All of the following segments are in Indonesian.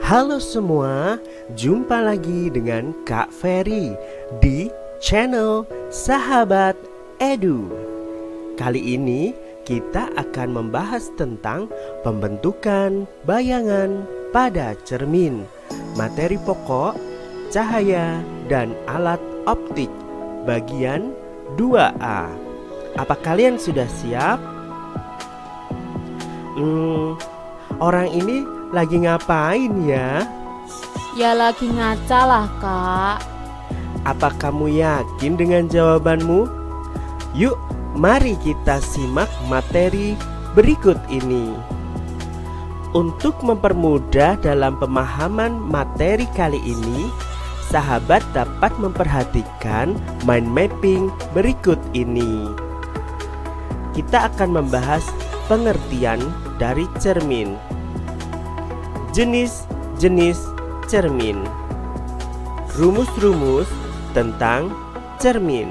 Halo semua, jumpa lagi dengan Kak Ferry di channel Sahabat Edu. Kali ini kita akan membahas tentang pembentukan bayangan pada cermin, materi pokok, cahaya, dan alat optik bagian 2A. Apa kalian sudah siap? Orang ini lagi ngapain ya? Ya lagi ngaca lah kak. Apa kamu yakin dengan jawabanmu? Yuk, mari kita simak materi berikut ini. Untuk mempermudah dalam pemahaman materi kali ini, sahabat dapat memperhatikan mind mapping berikut ini. Kita akan membahas pengertian dari cermin, jenis-jenis cermin, rumus-rumus tentang cermin.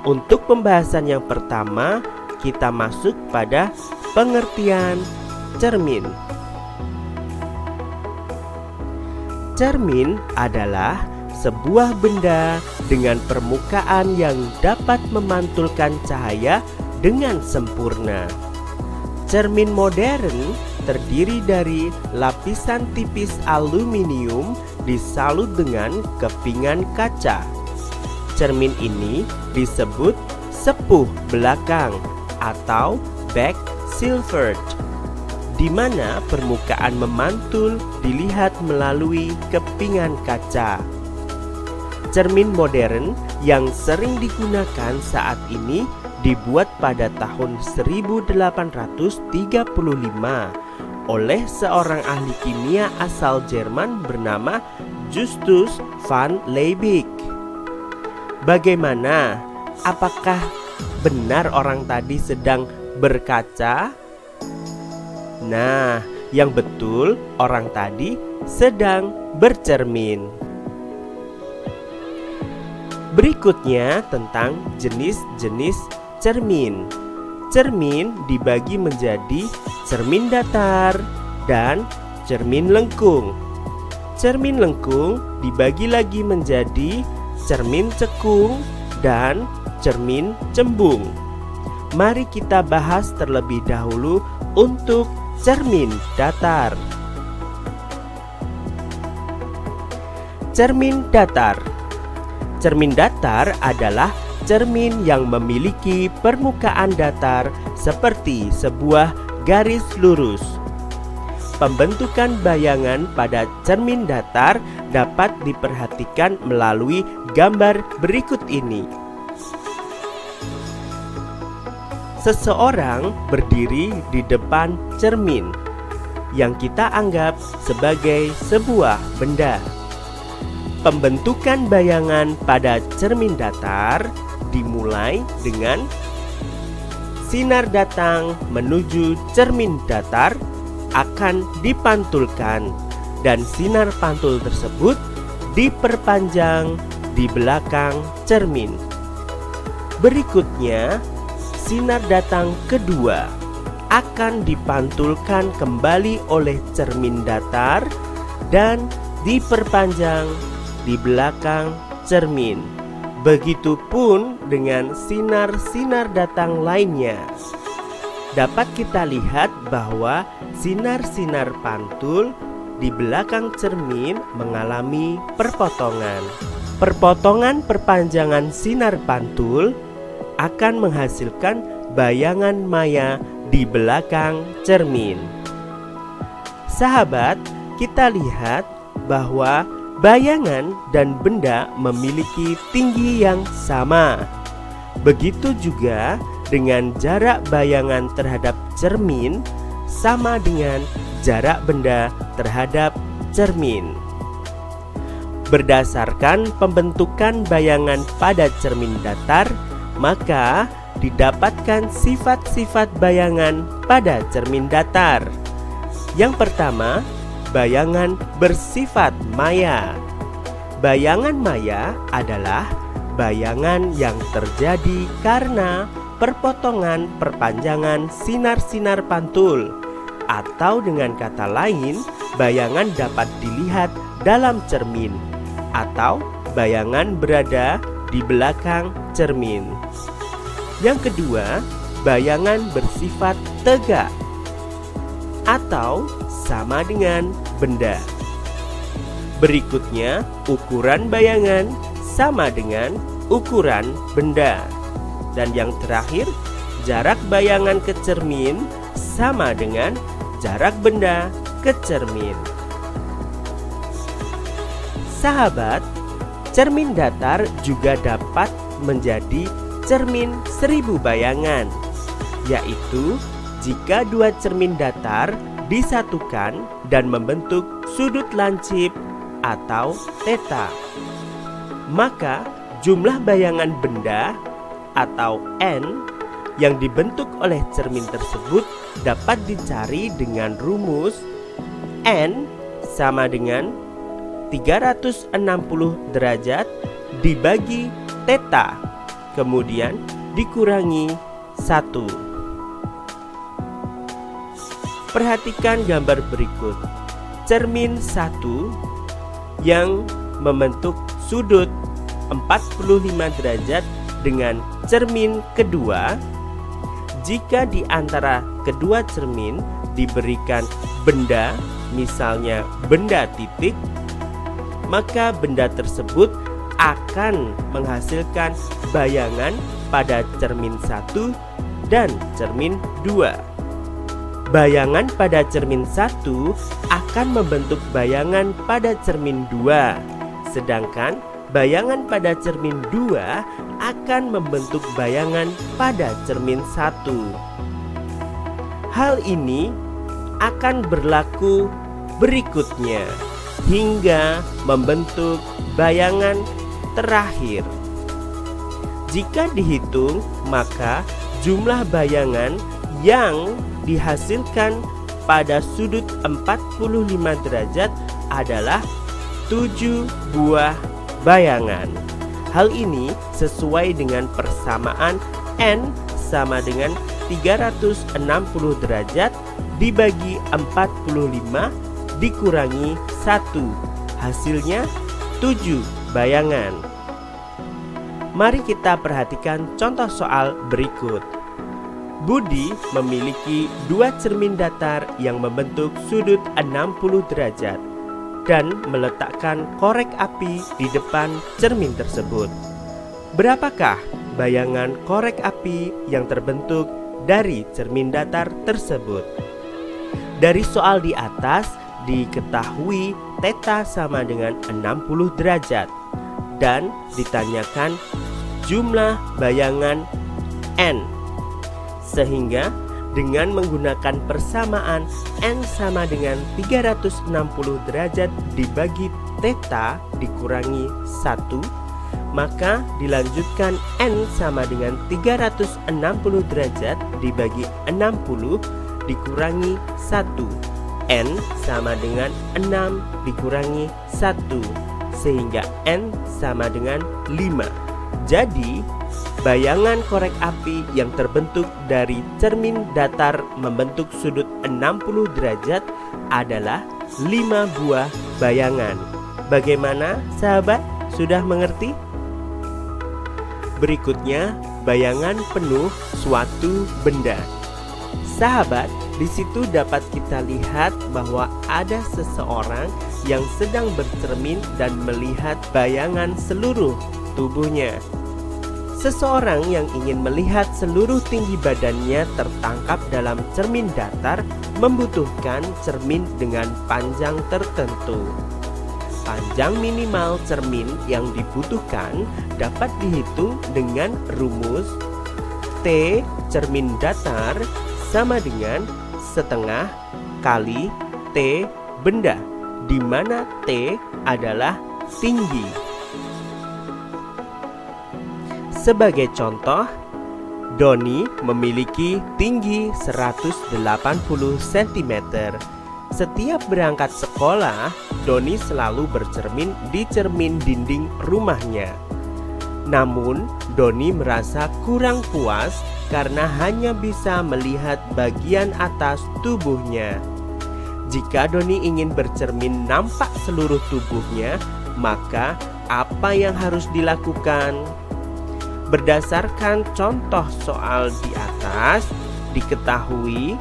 Untuk pembahasan yang pertama, kita masuk pada pengertian cermin. Cermin adalah sebuah benda dengan permukaan yang dapat memantulkan cahaya dengan sempurna. Cermin modern terdiri dari lapisan tipis aluminium disalut dengan kepingan kaca. Cermin ini disebut sepuh belakang atau back silvered, di mana permukaan memantul dilihat melalui kepingan kaca. Cermin modern yang sering digunakan saat ini dibuat pada tahun 1835 oleh seorang ahli kimia asal Jerman bernama Justus van Liebig. Bagaimana? Apakah benar orang tadi sedang berkaca? Nah, yang betul orang tadi sedang bercermin. Berikutnya tentang jenis-jenis cermin. Cermin dibagi menjadi cermin datar dan cermin lengkung. Cermin lengkung dibagi lagi menjadi cermin cekung dan cermin cembung. Mari kita bahas terlebih dahulu untuk cermin datar. Cermin datar. Cermin datar adalah cermin yang memiliki permukaan datar seperti sebuah garis lurus. Pembentukan bayangan pada cermin datar dapat diperhatikan melalui gambar berikut ini. Seseorang berdiri di depan cermin yang kita anggap sebagai sebuah benda. Pembentukan bayangan pada cermin datar dimulai dengan sinar datang menuju cermin datar akan dipantulkan dan sinar pantul tersebut diperpanjang di belakang cermin. Berikutnya, sinar datang kedua akan dipantulkan kembali oleh cermin datar dan diperpanjang di belakang cermin. Begitupun dengan sinar-sinar datang lainnya. Dapat kita lihat bahwa sinar-sinar pantul di belakang cermin mengalami perpotongan. Perpotongan perpanjangan sinar pantul akan menghasilkan bayangan maya di belakang cermin. Sahabat, kita lihat bahwa bayangan dan benda memiliki tinggi yang sama. Begitu juga dengan jarak bayangan terhadap cermin sama dengan jarak benda terhadap cermin. Berdasarkan pembentukan bayangan pada cermin datar, maka didapatkan sifat-sifat bayangan pada cermin datar. Yang pertama, bayangan bersifat maya. Bayangan maya adalah bayangan yang terjadi karena perpotongan perpanjangan sinar-sinar pantul Atau dengan kata lain, bayangan dapat dilihat dalam cermin atau bayangan berada di belakang cermin. Yang kedua, bayangan bersifat tegak atau sama dengan benda. Berikutnya, ukuran bayangan sama dengan ukuran benda. Dan yang terakhir, jarak bayangan ke cermin sama dengan jarak benda ke cermin. Sahabat, cermin datar juga dapat menjadi cermin 1000 bayangan, yaitu jika dua cermin datar disatukan dan membentuk sudut lancip atau theta. Maka jumlah bayangan benda atau N yang dibentuk oleh cermin tersebut dapat dicari dengan rumus N sama dengan 360 derajat dibagi theta, kemudian dikurangi 1. Perhatikan gambar berikut. Cermin 1 yang membentuk sudut 45 derajat dengan cermin kedua. Jika di antara kedua cermin diberikan benda, misalnya benda titik, maka benda tersebut akan menghasilkan bayangan pada cermin 1 dan cermin 2. Bayangan pada cermin 1 akan membentuk bayangan pada cermin 2, sedangkan bayangan pada cermin 2 akan membentuk bayangan pada cermin 1. Hal ini akan berlaku berikutnya hingga membentuk bayangan terakhir. Jika dihitung, maka jumlah bayangan yang dihasilkan pada sudut 45 derajat adalah 7 buah bayangan. Hal ini sesuai dengan persamaan N sama dengan 360 derajat dibagi 45 dikurangi 1. Hasilnya 7 bayangan. Mari kita perhatikan contoh soal berikut. Budi memiliki dua cermin datar yang membentuk sudut 60 derajat dan meletakkan korek api di depan cermin tersebut. Berapakah bayangan korek api yang terbentuk dari cermin datar tersebut? Dari soal di atas diketahui theta sama dengan 60 derajat dan ditanyakan jumlah bayangan N. Sehingga dengan menggunakan persamaan N sama dengan 360 derajat dibagi theta dikurangi 1, maka dilanjutkan N sama dengan 360 derajat dibagi 60 dikurangi 1. N sama dengan 6 dikurangi 1, sehingga N sama dengan 5. Jadi bayangan korek api yang terbentuk dari cermin datar membentuk sudut 60 derajat adalah 5 buah bayangan. Bagaimana, sahabat? Sudah mengerti? Berikutnya, bayangan penuh suatu benda. Sahabat, di situ dapat kita lihat bahwa ada seseorang yang sedang bercermin dan melihat bayangan seluruh tubuhnya. Seseorang yang ingin melihat seluruh tinggi badannya tertangkap dalam cermin datar membutuhkan cermin dengan panjang tertentu. Panjang minimal cermin yang dibutuhkan dapat dihitung dengan rumus T cermin datar sama dengan setengah kali T benda, di mana T adalah tinggi. Sebagai contoh, Doni memiliki tinggi 180 cm. Setiap berangkat sekolah, Doni selalu bercermin di cermin dinding rumahnya. Namun, Doni merasa kurang puas karena hanya bisa melihat bagian atas tubuhnya. Jika Doni ingin bercermin nampak seluruh tubuhnya, maka apa yang harus dilakukan? Berdasarkan contoh soal di atas, diketahui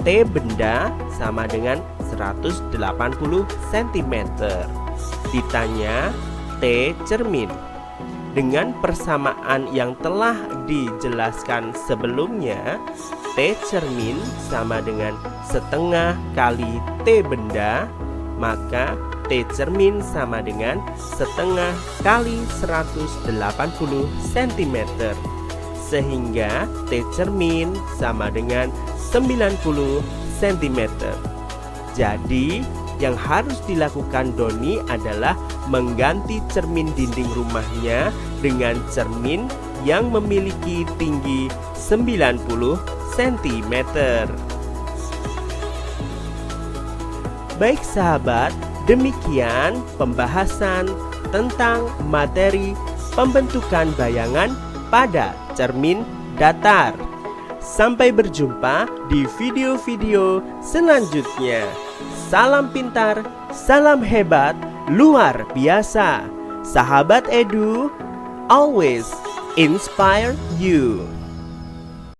T benda sama dengan 180 cm. Ditanya T cermin. Dengan persamaan yang telah dijelaskan sebelumnya, T cermin sama dengan setengah kali T benda, maka T cermin sama dengan setengah kali 180 cm. Sehingga T cermin sama dengan 90 cm. Jadi, yang harus dilakukan Doni adalah mengganti cermin dinding rumahnya dengan cermin yang memiliki tinggi 90 cm. Baik sahabat, demikian pembahasan tentang materi pembentukan bayangan pada cermin datar. Sampai berjumpa di video-video selanjutnya. Salam pintar, salam hebat, luar biasa. Sahabat Edu, always inspire you.